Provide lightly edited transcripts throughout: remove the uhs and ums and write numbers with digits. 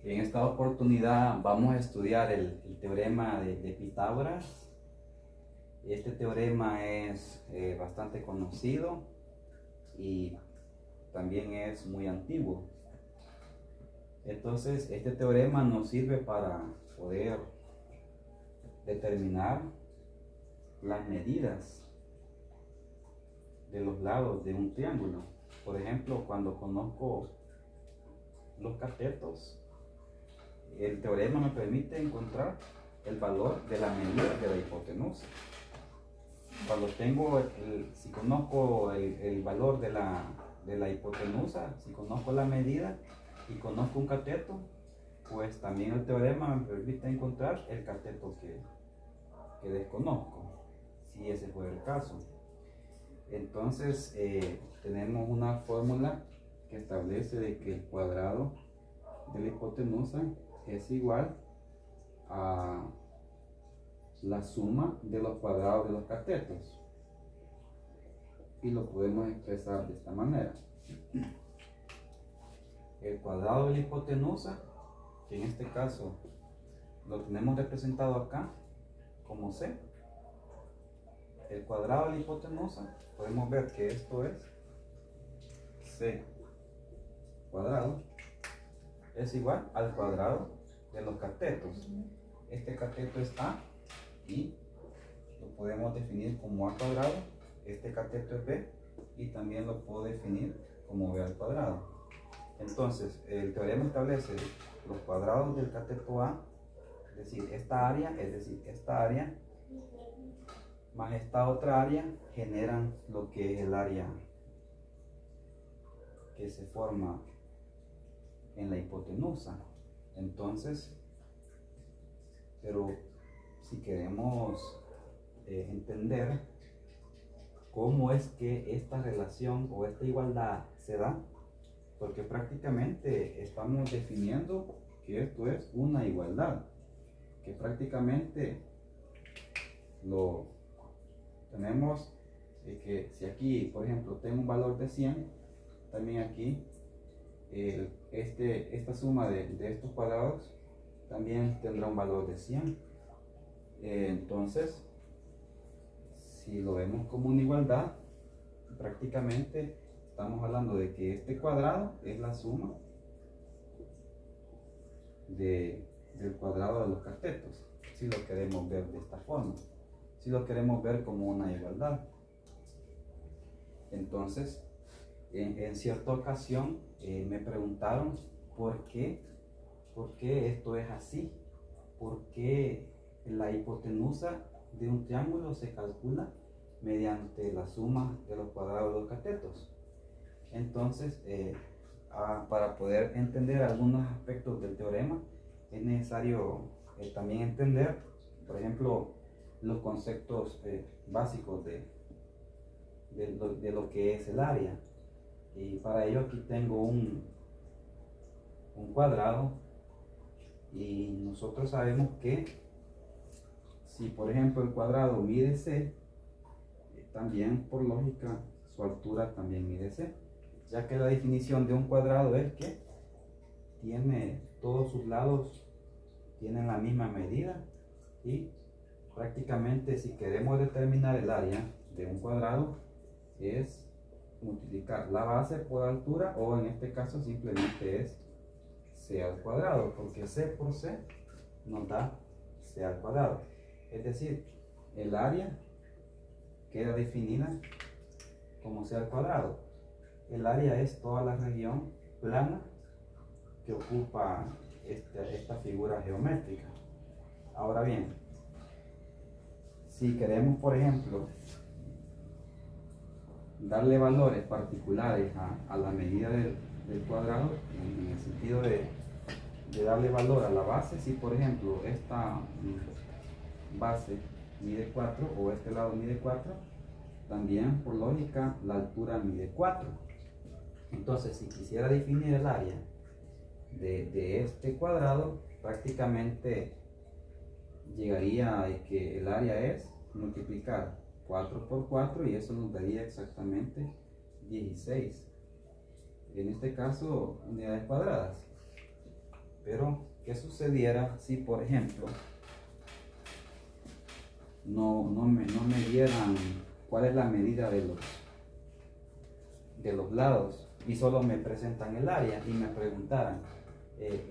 En esta oportunidad vamos a estudiar el teorema de Pitágoras. Este teorema es bastante conocido y también es muy antiguo. Entonces, este teorema nos sirve para poder determinar las medidas de los lados de un triángulo. Por ejemplo, cuando conozco los catetos, el teorema me permite encontrar el valor de la medida de la hipotenusa. Cuando si conozco el valor de la hipotenusa, si conozco la medida y conozco un cateto, pues también el teorema me permite encontrar el cateto que desconozco, si ese fue el caso. Entonces tenemos una fórmula que establece de que el cuadrado de la hipotenusa es igual a la suma de los cuadrados de los catetos, y lo podemos expresar de esta manera: el cuadrado de la hipotenusa, que en este caso lo tenemos representado acá como C. El cuadrado de la hipotenusa, podemos ver que esto es C cuadrado, es igual al cuadrado de los catetos. Este cateto es A y lo podemos definir como A cuadrado. Este cateto es B y también lo puedo definir como B al cuadrado. Entonces, el teorema establece los cuadrados del cateto A, es decir, esta área más esta otra área, generan lo que es el área que se forma en la hipotenusa. Entonces, pero si queremos entender cómo es que esta relación o esta igualdad se da, porque prácticamente estamos definiendo que esto es una igualdad, que prácticamente lo tenemos que si aquí, por ejemplo, tengo un valor de 100, también aquí esta suma de estos cuadrados también tendrá un valor de 100. Entonces, si lo vemos como una igualdad, prácticamente estamos hablando de que este cuadrado es la suma del cuadrado de los catetos, si lo queremos ver de esta forma, si lo queremos ver como una igualdad. Entonces, en cierta ocasión me preguntaron por qué esto es así, por qué la hipotenusa de un triángulo se calcula mediante la suma de los cuadrados de los catetos. Entonces, para poder entender algunos aspectos del teorema, es necesario también entender, por ejemplo, los conceptos básicos de lo que es el área. Y para ello aquí tengo un cuadrado, y nosotros sabemos que si por ejemplo el cuadrado mide C, también por lógica su altura también mide C, ya que la definición de un cuadrado es que tiene todos sus lados tienen la misma medida, y prácticamente si queremos determinar el área de un cuadrado es multiplicar la base por altura, o en este caso simplemente es C al cuadrado, porque C por C nos da C al cuadrado. Es decir, el área queda definida como C al cuadrado. El área es toda la región plana que ocupa esta figura geométrica. Ahora bien, si queremos, por ejemplo, darle valores particulares a la medida del cuadrado, en el sentido de darle valor a la base, si por ejemplo esta base mide 4 o este lado mide 4, también por lógica la altura mide 4. Entonces, si quisiera definir el área de este cuadrado, prácticamente llegaría a que el área es multiplicar 4 por 4, y eso nos daría exactamente 16. En este caso, unidades cuadradas. Pero, ¿qué sucediera si, por ejemplo, no me dieran cuál es la medida de los lados y solo me presentan el área y me preguntaran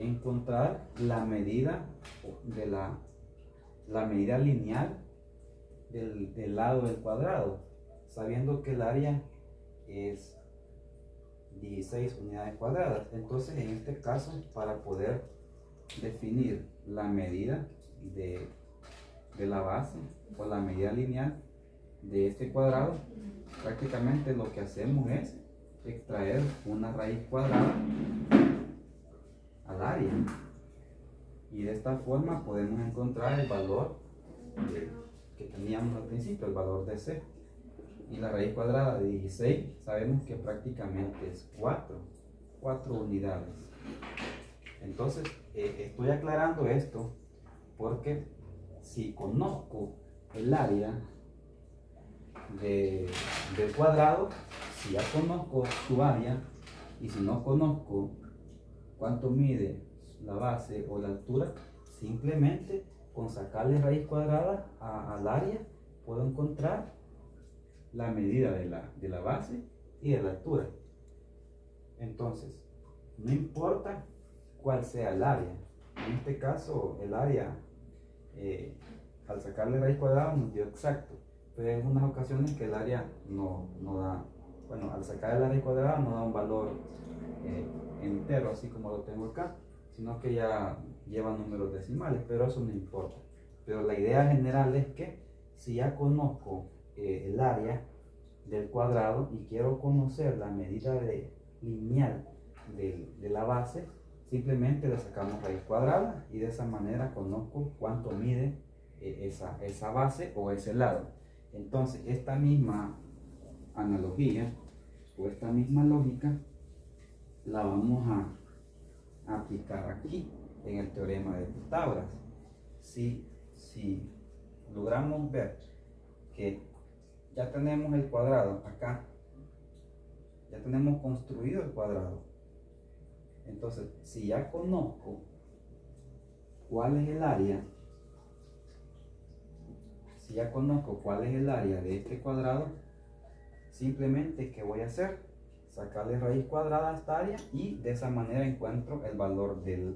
encontrar la medida de la medida lineal del lado del cuadrado, sabiendo que el área es 16 unidades cuadradas? Entonces, en este caso, para poder definir la medida de la base o la medida lineal de este cuadrado, prácticamente lo que hacemos es extraer una raíz cuadrada al área, y de esta forma podemos encontrar el valor que teníamos al principio, el valor de C. Y la raíz cuadrada de 16 sabemos que prácticamente es 4 unidades. Entonces, estoy aclarando esto porque si conozco el área del cuadrado, si ya conozco su área, y si no conozco cuánto mide la base o la altura, simplemente con sacarle raíz cuadrada al área puedo encontrar la medida de la base y de la altura. Entonces, no importa cuál sea el área. En este caso, el área, al sacarle raíz cuadrada nos dio exacto, pero hay algunas ocasiones que el área no da, bueno, al sacar la raíz cuadrada no da un valor entero, así como lo tengo acá, sino que ya lleva números decimales, pero eso no importa. Pero la idea general es que si ya conozco el área del cuadrado y quiero conocer la medida lineal de la base, simplemente le sacamos raíz cuadrada y de esa manera conozco cuánto mide esa base o ese lado. Entonces, esta misma analogía o esta misma lógica la vamos a aplicar aquí en el teorema de Pitágoras. Si logramos ver que ya tenemos el cuadrado acá, ya tenemos construido el cuadrado, entonces si ya conozco cuál es el área, de este cuadrado, simplemente ¿qué voy a hacer? Sacarle raíz cuadrada a esta área y de esa manera encuentro el valor del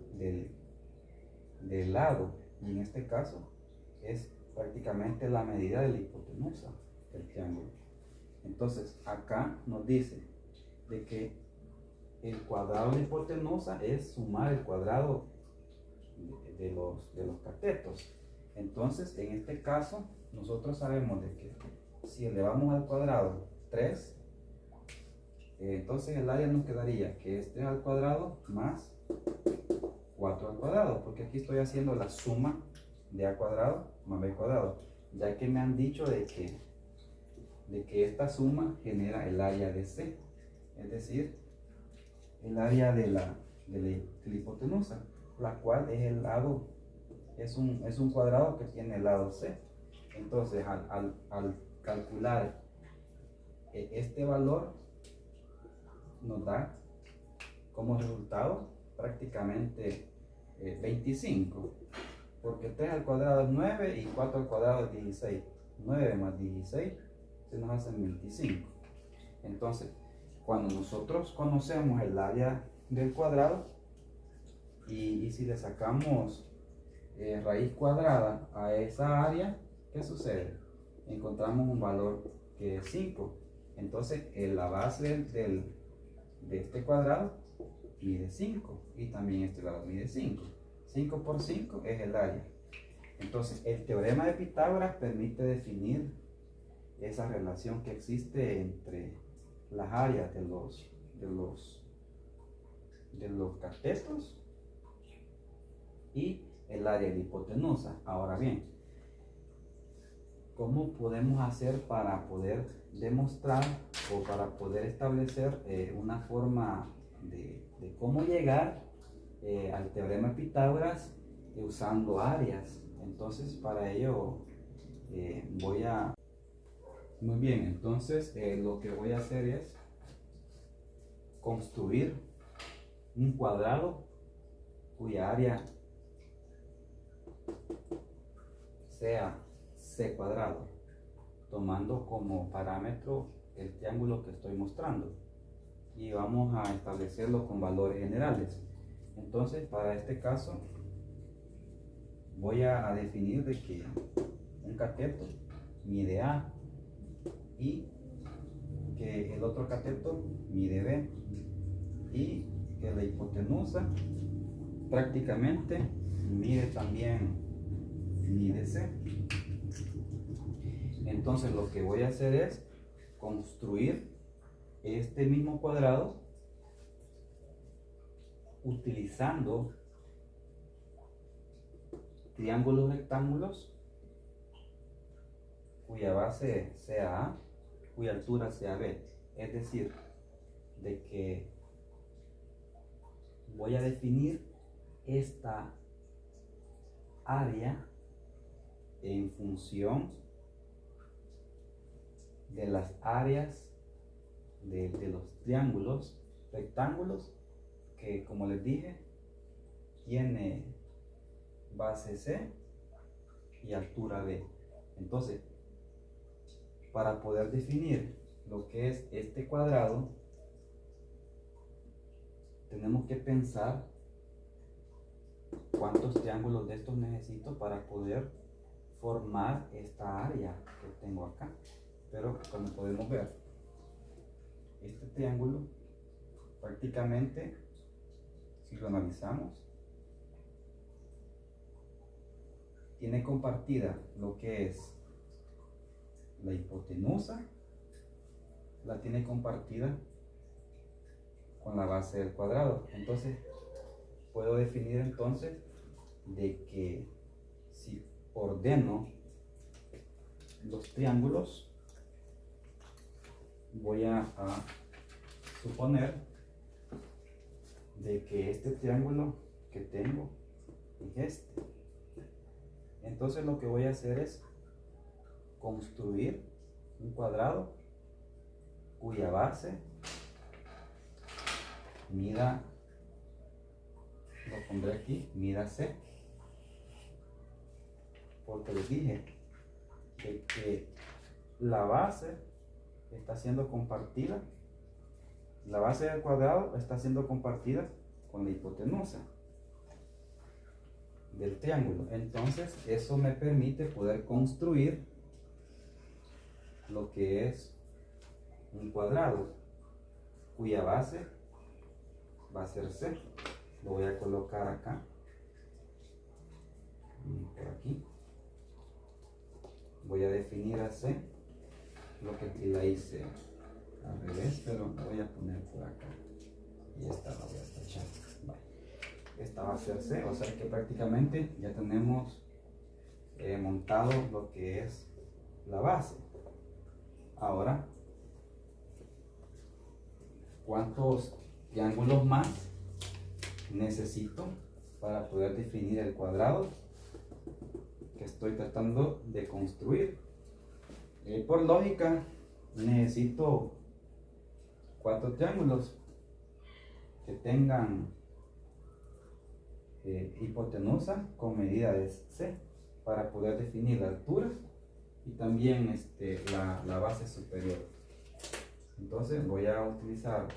lado, y en este caso es prácticamente la medida de la hipotenusa del triángulo. Entonces acá nos dice de que el cuadrado de la hipotenusa es sumar el cuadrado de los catetos. Entonces, en este caso, nosotros sabemos de que si elevamos al cuadrado 3, entonces el área nos quedaría que es 3 al cuadrado más 4 al cuadrado, porque aquí estoy haciendo la suma de a cuadrado más b cuadrado, ya que me han dicho de que esta suma genera el área de C, es decir, el área de la hipotenusa, la cual es el lado, es un cuadrado que tiene el lado C. Entonces, al calcular este valor, nos da como resultado prácticamente 25, porque 3 al cuadrado es 9 y 4 al cuadrado es 16. 9 más 16 se nos hacen 25. Entonces, cuando nosotros conocemos el área del cuadrado y si le sacamos raíz cuadrada a esa área, ¿qué sucede? Encontramos un valor que es 5. Entonces, la base de este cuadrado mide 5 y también este lado mide 5. 5 por 5 es el área. Entonces, el teorema de Pitágoras permite definir esa relación que existe entre las áreas de los catetos y el área de la hipotenusa. Ahora bien, ¿cómo podemos hacer para poder demostrar o para poder establecer una forma de cómo llegar al teorema de Pitágoras usando áreas? Entonces, para ello muy bien, entonces lo que voy a hacer es construir un cuadrado cuya área sea C cuadrado, tomando como parámetro el triángulo que estoy mostrando, y vamos a establecerlo con valores generales. Entonces, para este caso voy a definir de que un cateto mide A y que el otro cateto mide B, y que la hipotenusa prácticamente mide C. Entonces lo que voy a hacer es construir este mismo cuadrado utilizando triángulos rectángulos cuya base sea A, cuya altura sea B. Es decir, de que voy a definir esta área en función de las áreas de los triángulos rectángulos que, como les dije, tiene base C y altura B. Entonces, para poder definir lo que es este cuadrado, tenemos que pensar cuántos triángulos de estos necesito para poder formar esta área que tengo acá. Pero como podemos ver, este triángulo prácticamente, si lo analizamos, tiene compartida lo que es la hipotenusa, la tiene compartida con la base del cuadrado. Entonces puedo definir entonces de que si ordeno los triángulos, voy a suponer de que este triángulo que tengo es este. Entonces lo que voy a hacer es construir un cuadrado cuya base mida, lo pondré aquí, mida C, porque les dije de que la base está siendo compartida, la base del cuadrado está siendo compartida con la hipotenusa del triángulo. Entonces eso me permite poder construir lo que es un cuadrado cuya base va a ser C. Lo voy a colocar acá y por aquí. Voy a definir a C, lo que aquí la hice al revés, pero la voy a poner por acá y esta la voy a tachar. Vale. Esta va a ser C, o sea que prácticamente ya tenemos montado lo que es la base. Ahora, ¿cuántos triángulos más necesito para poder definir el cuadrado que estoy tratando de construir? Por lógica, necesito 4 triángulos que tengan hipotenusa con medida de C para poder definir la altura y también la base superior. Entonces voy a utilizar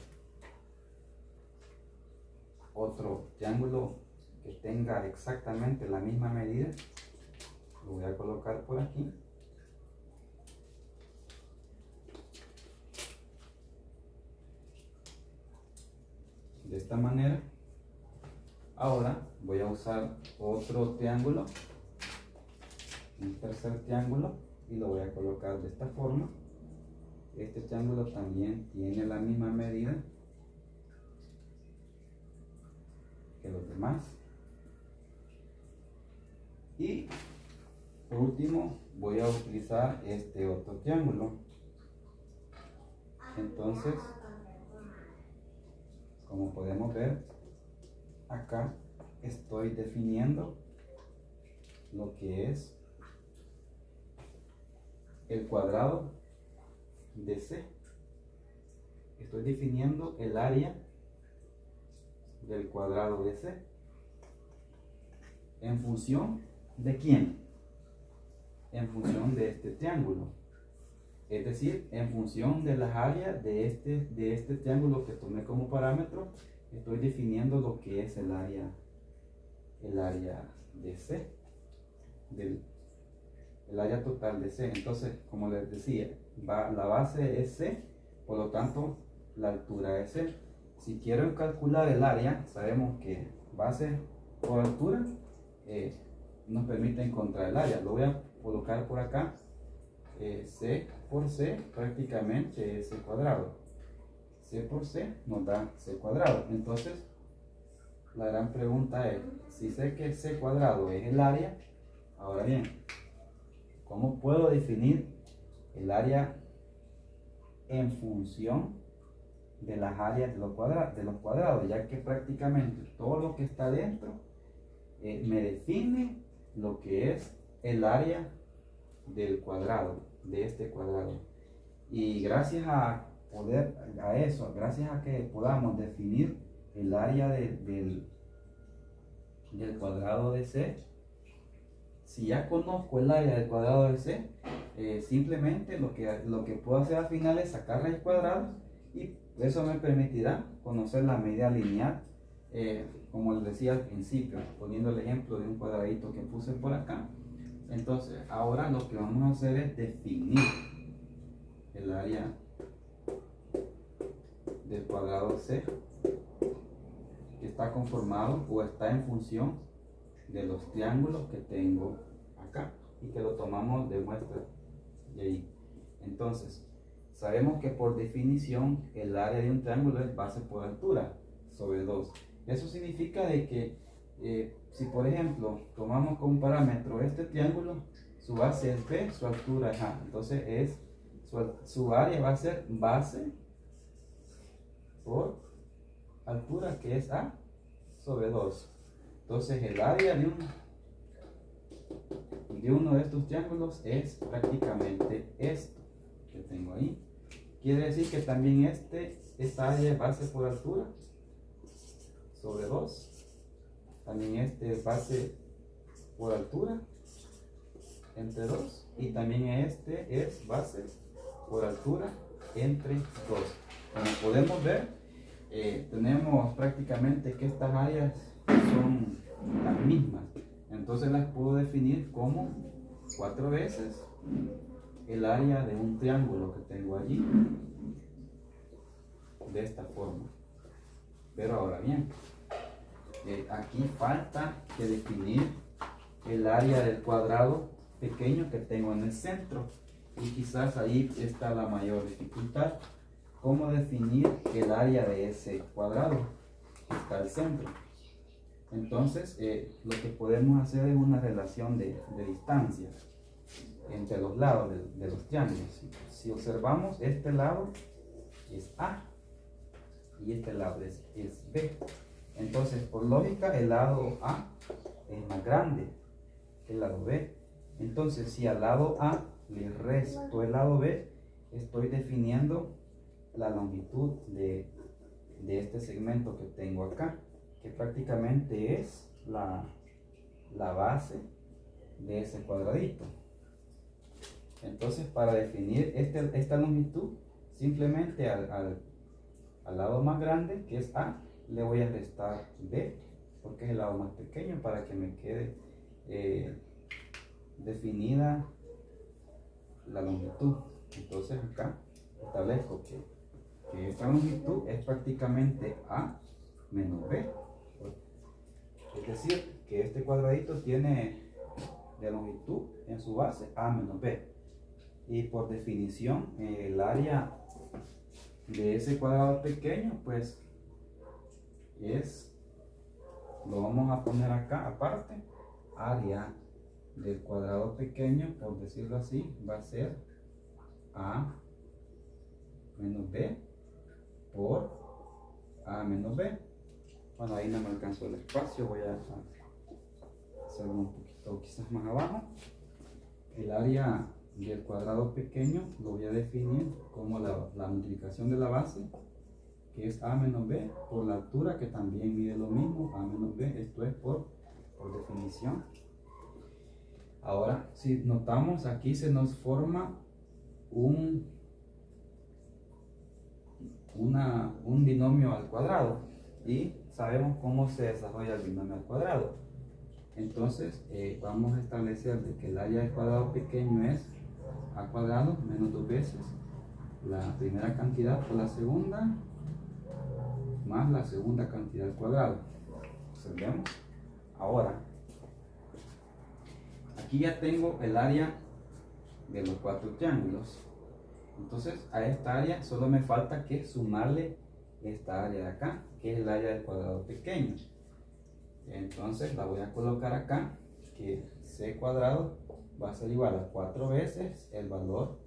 otro triángulo que tenga exactamente la misma medida. Lo voy a colocar por aquí. De esta manera. Ahora voy a usar otro triángulo, un tercer triángulo, y lo voy a colocar de esta forma. Este triángulo también tiene la misma medida que los demás. Y por último voy a utilizar este otro triángulo. Entonces, como podemos ver, acá estoy definiendo lo que es el cuadrado de C. Estoy definiendo el área del cuadrado de C. ¿En función de quién? En función de este triángulo. Es decir, en función de las áreas de este triángulo que tomé como parámetro, estoy definiendo lo que es el área de C, el área total de C. Entonces, como les decía, la base es C, por lo tanto, la altura es C. Si quiero calcular el área, sabemos que base por altura nos permite encontrar el área. Lo voy a colocar por acá. C por C prácticamente es C cuadrado. C por C nos da C cuadrado. Entonces, la gran pregunta es, si sé que C cuadrado es el área, ahora bien, ¿cómo puedo definir el área en función de las áreas de los cuadrados? Ya que prácticamente todo lo que está dentro me define lo que es el área del cuadrado, de este cuadrado. Y gracias a gracias a que podamos definir el área del cuadrado de C, si ya conozco el área del cuadrado de C, simplemente lo que puedo hacer al final es sacar raíz cuadrada, y eso me permitirá conocer la medida lineal, como les decía al principio, poniendo el ejemplo de un cuadradito que puse por acá. Entonces, ahora lo que vamos a hacer es definir el área del cuadrado C, que está conformado o está en función de los triángulos que tengo acá y que lo tomamos de muestra de ahí. Entonces, sabemos que por definición el área de un triángulo es base por altura sobre 2. Eso significa de que si por ejemplo tomamos como parámetro este triángulo, su base es B, su altura es A. Entonces su área va a ser base por altura, que es A sobre 2. Entonces el área de uno de estos triángulos es prácticamente esto que tengo ahí. Quiere decir que también esta área es base por altura sobre 2. También este es base por altura entre 2. Y también este es base por altura entre 2. Como podemos ver, tenemos prácticamente que estas áreas son las mismas. Entonces las puedo definir como 4 veces el área de un triángulo que tengo allí, de esta forma. Pero ahora bien, aquí falta que definir el área del cuadrado pequeño que tengo en el centro, y quizás ahí está la mayor dificultad. ¿Cómo definir el área de ese cuadrado que está al centro? Entonces, lo que podemos hacer es una relación de distancia entre los lados de los triángulos. Si observamos, este lado es A y este lado es B. Entonces, por lógica, el lado A es más grande que el lado B. Entonces, si al lado A le resto el lado B, estoy definiendo la longitud de este segmento que tengo acá, que prácticamente es la base de ese cuadradito. Entonces, para definir esta longitud, simplemente al lado más grande, que es A, le voy a restar B, porque es el lado más pequeño, para que me quede definida la longitud. Entonces acá establezco que esta longitud es prácticamente A menos B. Es decir, que este cuadradito tiene de longitud en su base A menos B. Y por definición, el área de ese cuadrado pequeño, pues lo vamos a poner acá aparte. Área del cuadrado pequeño, por decirlo así, va a ser A menos B por A menos B. Bueno, ahí no me alcanzó el espacio, voy a hacerlo un poquito quizás más abajo. El área del cuadrado pequeño lo voy a definir como la multiplicación de la base, que es A menos B, por la altura, que también mide lo mismo, A menos B. Esto es por definición. definición. Ahora, si notamos, aquí se nos forma un binomio al cuadrado y sabemos cómo se desarrolla el binomio al cuadrado. Entonces vamos a establecer de que el área del cuadrado pequeño es a cuadrado menos 2 veces la primera cantidad por la segunda más la segunda cantidad al cuadrado. Observemos. Ahora, aquí ya tengo el área de los 4 triángulos. Entonces a esta área solo me falta que sumarle esta área de acá, que es el área del cuadrado pequeño. Entonces la voy a colocar acá, que c cuadrado va a ser igual a 4 veces el valor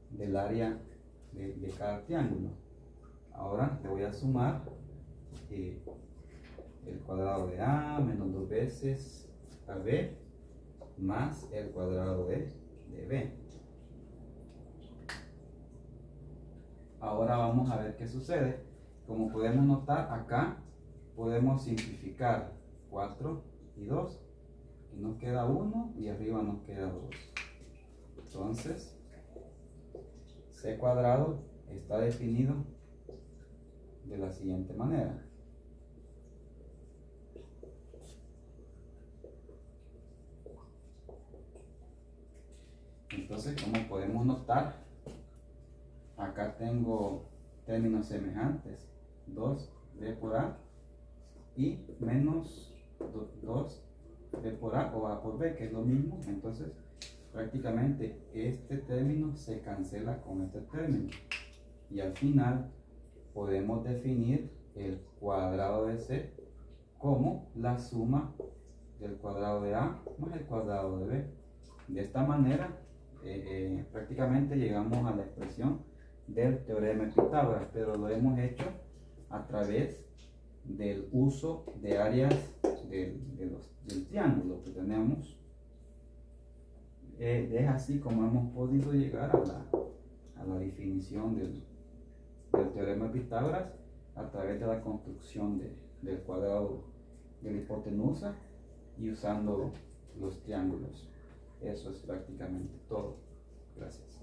del área de cada triángulo. Ahora le voy a sumar el cuadrado de A menos 2 veces AB más el cuadrado de B. Ahora vamos a ver qué sucede. Como podemos notar acá, podemos simplificar 4 y 2. Y nos queda 1 y arriba nos queda 2. Entonces, c cuadrado está definido de la siguiente manera. Entonces, como podemos notar, acá tengo términos semejantes, 2b por a y menos 2b por a o a por b, que es lo mismo. Entonces prácticamente este término se cancela con este término y al final podemos definir el cuadrado de c como la suma del cuadrado de a más el cuadrado de b. De esta manera prácticamente llegamos a la expresión del teorema de Pitágoras, pero lo hemos hecho a través del uso de áreas del triángulo que tenemos. Es así como hemos podido llegar a la definición del teorema de Pitágoras a través de la construcción del cuadrado de la hipotenusa y usando los triángulos. Eso es prácticamente todo. Gracias.